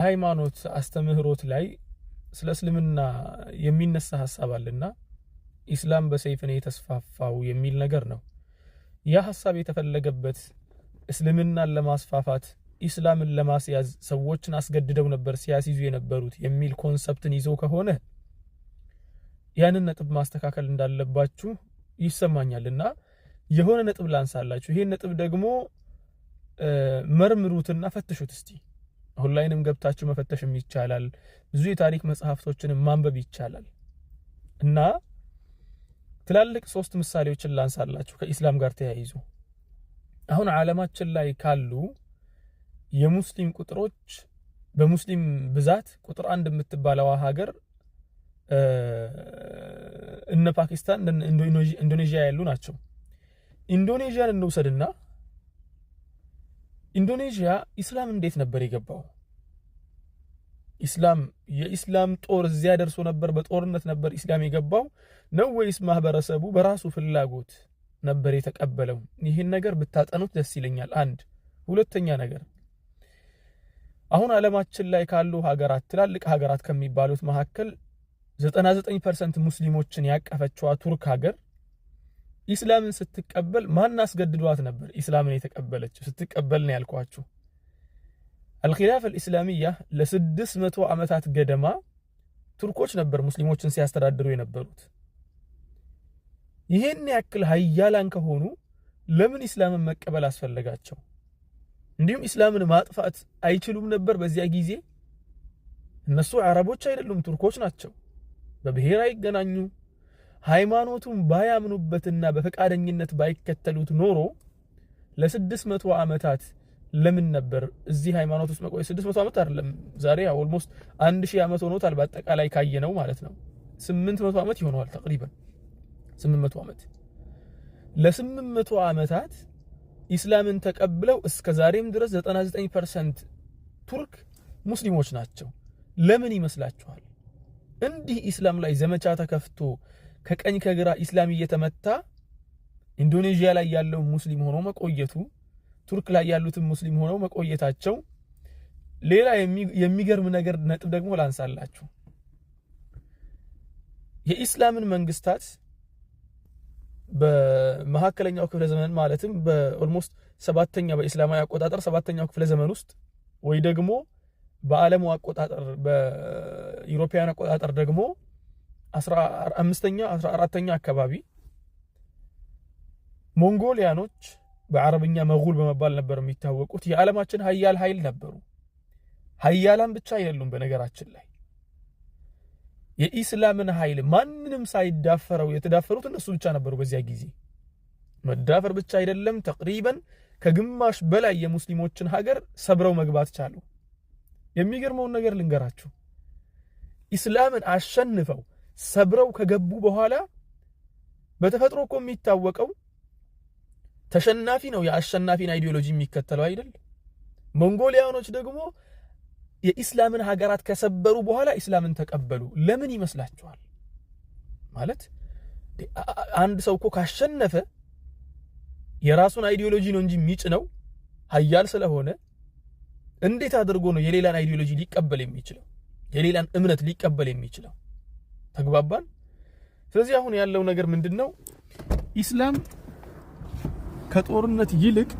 ሃይማኖት አስተምህሮት ላይ ስለ እስልምና የሚነሳ ሐሳብ አለና ኢስላም በሰይፍ ነው የተስፋፋው የሚል ነገር ነው። ያ ሐሳብ የተፈለገበት እስልምናን ለማስፋፋት ኢስላምን ለማስያዝ ሰዎችን አስገድደው ነበር ሲያስይዙ የነበሩት የሚል ኮንሰፕትን ይዞ ከሆነ ያንን ነጥብ ማስተካከል እንዳለባችሁ ይሰማኛልና የሆነ ነጥብ ላንሳላችሁ። ይሄን ነጥብ ደግሞ መርምሩትና ፈትሹት እስቲ። ሁላይንም ገብታችሁ መፈተሽም ይቻላል። ብዙ የታሪክ መጽሐፍቶችን ማንበብ ይቻላል። እና ትላልቅ 3 ምሳሌዎችን ላንሳላችሁ ከኢስላም ጋር ተያይዞ። አሁን ዓለማችን ላይ ካሉ የሙስሊም ቁጥሮች በሙስሊም ብዛት ቁጥር 1 የምትባለው ሀገር እነ ፓኪስታን ኢንዶኔዥያ ያሉ ናቸው። ኢንዶኔዥያን እንውሰድና ኢንዶኔዥያ ኢስላም እንዴት ነበር የገባው? የኢስላም ጦር እዚያ ደርሶ ነበር? በጦርነት ነበር ኢስላም የገባው ነው ወይስ ማህበረሰቡ በራሱ ፍላጎት ነበር የተቀበለው? ይህን ነገር ብታጠኑት ደስ ይለኛል። አንድ ሁለተኛ ነገር አሁን ዓለማችን ላይ ካሉ ሀገራት ትላልቅ ሀገራት ከሚባሉት መካከል 99% ሙስሊሞችን ያቀፈችዋ ቱርክ ሀገር ኢስላምን ስትቀበል ማን አስገድዷት ነበር ኢስላምን የተቀበለችው? ስትቀበል ነው ያልኳችሁ። አልኺላፍ አልኢስላሚያ ለ600 ዓመታት ገደማ ቱርኮች ነበር ሙስሊሞችን ሲያስተዳድሩ የነበሩት። ይሄን ያክል ሀያላን ከሆኑ ለምን ኢስላምን መቀበል አስፈለጋቸው? እንዲሁም ኢስላምን ማጥፋት አይችሉም ነበር በዚያ ጊዜ? እነሱ አረቦች አይደሉም፣ ቱርኮች ናቸው። በብሔር አይገናኙ። ሃይማኖቱን ባያምኑበትና በፈቃደኝነት ባይከተሉት ኖሮ ለ600 ዓመታት ለምን ነበር እዚህ ሃይማኖት ውስጥ መቆየት? 600 ዓመት አይደለም፣ ዛሬ ኦልሞስት 1000 ዓመት ሆኖታል በአጠቃላይ ካየነው ማለት ነው። 800 ዓመት ይሆነዋል ተቅሪበን 800 ዓመት። ለ800 ዓመታት ኢስላምን ተቀብለው እስከ ዛሬም ድረስ 99% ቱርክ ሙስሊሞች ናቸው። ለምን ይመስላችኋል? እንዲህ ኢስላም ላይ ዘመቻ ተከፍቶ ከቀኝ ከግራ ኢስላም እየተመታ ኢንዶኔዥያ ላይ ያለው ሙስሊም ሆኖ መቆየቱ፣ ቱርክ ላይ ያሉትን ሙስሊም ሆኖ መቆየታቸው። ሌላ የሚገርም ነገር ነጥብ ደግሞ ላንሳላችሁ። የኢስላምን መንግስታት በመሐከለኛው ክፍለ ዘመን ማለትም በኦልሞስት 7ኛ በእስላማዊ አቆጣጠር 7ኛው ክፍለ ዘመን ውስጥ ወይ ደግሞ በዓለሙ አቆጣጠር በዩሮፒያን አቆጣጠር ደግሞ 15ኛ 14ኛ አካባቢ ሞንጎሊያኖች በአረብኛ መጉል በመባል ነበር የሚታወቁት። የዓለማችን ሀያል ኃይል ነበሩ። ሀያላን ብቻ አይደሉም። በነገራችን ላይ የኢስላምን ኃይል ማንንም ሳይዳፈረው የተዳፈሩት እነሱ ብቻ ነበሩ። በዚያ ጊዜ መዳፈር ብቻ አይደለም፣ ተቅሪበን ከግማሽ በላይ የሙስሊሞችን ሀገር ሰብረው መግባት ቻሉ። የሚገርመውን ነገር ልንገራችሁ። ኢስላምን አሸንፈው ሰብረው ከገቡ በኋላ በተፈጥሮ እኮ የሚታወቀው ተሸናፊ ነው የአሸናፊን አይዲዮሎጂ የሚከተለው አይደል? ሞንጎሊያኖች ደግሞ የኢስላምን ሀገራት ከሰበሩ በኋላ ኢስላምን ተቀበሉ። ለምን ይመስላችኋል? ማለት አንድ ሰው እኮ ካሸነፈ የራሱን አይዲዮሎጂ ነው እንጂ የሚጭነው ሀያል ስለሆነ እንዴት አድርጎ ነው የሌላን አይዲዮሎጂ ሊቀበል የሚችለው? የሌላን እምነት ሊቀበል የሚችለው? ተግባባን? ስለዚህ አሁን ያለው ነገር ምንድነው? ኢስላም ከጦርነት ይልቅ